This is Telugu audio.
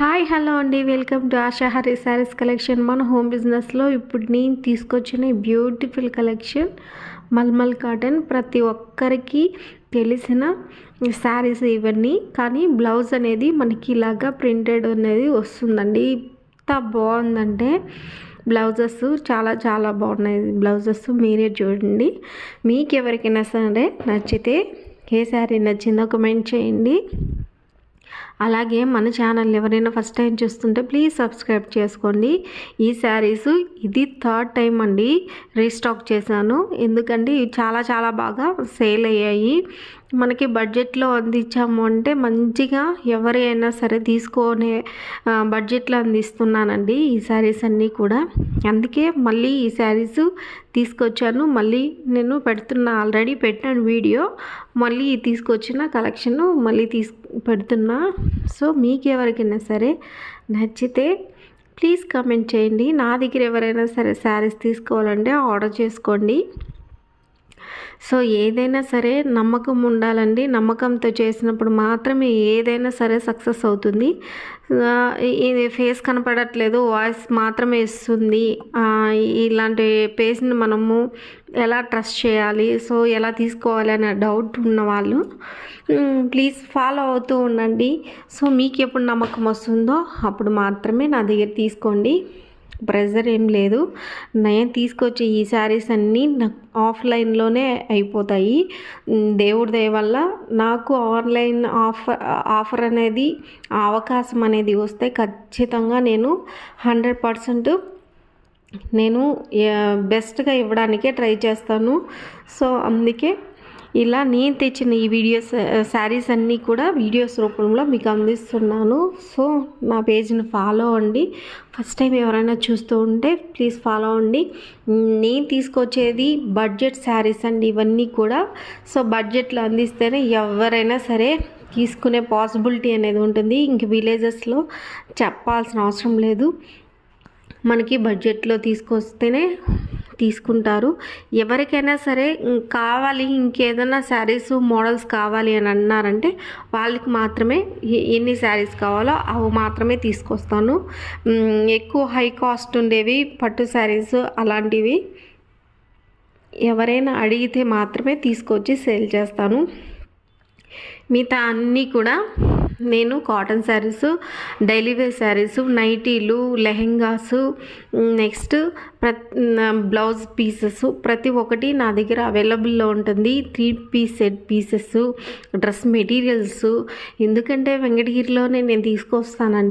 హాయ్ హలో అండి, welcome to ASHA Hari saris collection. మన హోమ్ బిజినెస్లో ఇప్పుడు నేను తీసుకొచ్చిన బ్యూటిఫుల్ కలెక్షన్ మల్మల్ కాటన్. ప్రతి ఒక్కరికి తెలిసిన శారీస్ ఇవన్నీ, కానీ బ్లౌజ్ అనేది మనకి ఇలాగా ప్రింటెడ్ అనేది వస్తుందండి. ఎంత బాగుందంటే బ్లౌజెస్ చాలా చాలా బాగున్నాయి. బ్లౌజెస్ మీరే చూడండి. మీకు ఎవరికైనా సరే నచ్చితే ఏ శారీ నచ్చిందో కమెంట్ చేయండి. అలాగే మన ఛానల్ ఎవరైనా ఫస్ట్ టైం చూస్తుంటే ప్లీజ్ సబ్స్క్రైబ్ చేసుకోండి. ఈ శారీస్ ఇది థర్డ్ టైం అండి రీస్టాక్ చేశాను, ఎందుకంటే ఇవి చాలా చాలా బాగా సేల్ అయ్యాయి. మనకి బడ్జెట్లో అందించాము అంటే మంచిగా ఎవరైనా సరే తీసుకునే బడ్జెట్లో అందిస్తున్నానండి ఈ శారీస్ అన్నీ కూడా. అందుకే మళ్ళీ ఈ శారీస్ తీసుకొచ్చాను. మళ్ళీ నేను ఆల్రెడీ పెట్టాను వీడియో, మళ్ళీ తీసుకొచ్చిన కలెక్షన్ మళ్ళీ పెడుతున్నా. సో మీకు ఎవరికైనా సరే నచ్చితే ప్లీజ్ కమెంట్ చేయండి. నా దగ్గర ఎవరైనా సరే శారీస్ తీసుకోవాలంటే ఆర్డర్ చేసుకోండి. సో ఏదైనా సరే నమ్మకం ఉండాలండి. నమ్మకంతో చేసినప్పుడు మాత్రమే ఏదైనా సరే సక్సెస్ అవుతుంది. ఇది ఫేస్ కనపడట్లేదు, వాయిస్ మాత్రమే ఇస్తుంది, ఇలాంటి పేజ్ని మనము ఎలా ట్రస్ట్ చేయాలి, సో ఎలా తీసుకోవాలి అనే డౌట్ ఉన్నవాళ్ళు ప్లీజ్ ఫాలో అవుతూ ఉండండి. సో మీకు ఎప్పుడు నమ్మకం వస్తుందో అప్పుడు మాత్రమే నా దగ్గర తీసుకోండి. ప్రెజర్ ఏం లేదు. నేను తీసుకొచ్చే ఈ శారీస్ అన్నీ నాకు ఆఫ్లైన్లోనే అయిపోతాయి. దేవుడి దయ వల్ల నాకు ఆన్లైన్ ఆఫర్ అనేది అవకాశం అనేది వస్తే ఖచ్చితంగా నేను 100% నేను బెస్ట్గా ఇవ్వడానికే ట్రై చేస్తాను. సో అందుకే ఇలా నేను తెచ్చిన ఈ శారీస్ అన్నీ కూడా వీడియోస్ రూపంలో మీకు అందిస్తున్నాను. సో నా పేజ్ని ఫాలో అవ్వండి. ఫస్ట్ టైం ఎవరైనా చూస్తూ ఉంటే ప్లీజ్ ఫాలో అవ్వండి. నేను తీసుకొచ్చేది బడ్జెట్ శారీస్ అండి ఇవన్నీ కూడా. సో బడ్జెట్లో అందిస్తేనే ఎవరైనా సరే తీసుకునే పాసిబిలిటీ అనేది ఉంటుంది. ఇంక విలేజెస్లో చెప్పాల్సిన అవసరం లేదు. మనకి బడ్జెట్లో తీసుకొస్తేనే తీసుకుంటారు. ఎవరికైనా సరే కావాలి, ఇంకేదైనా శారీస్ మోడల్స్ కావాలి అని అన్నారంటే వాళ్ళకి మాత్రమే ఎన్ని శారీస్ కావాలో అవి మాత్రమే తీసుకొస్తాను. ఎక్కువ హై కాస్ట్ ఉండేవి పట్టు శారీస్ అలాంటివి ఎవరైనా అడిగితే మాత్రమే తీసుకొచ్చి సేల్ చేస్తాను. మిగతా అన్నీ కూడా నేను cotton saris, daily wear saris, నైటీలు, లెహెంగాస్, నెక్స్ట్ బ్లౌజ్ పీసెస్ ప్రతి ఒక్కటి నా దగ్గర అవైలబుల్లో ఉంటుంది. 3 piece set pieces, dress materials, ఎందుకంటే వెంకటగిరిలోనే నేను తీసుకొస్తానండి.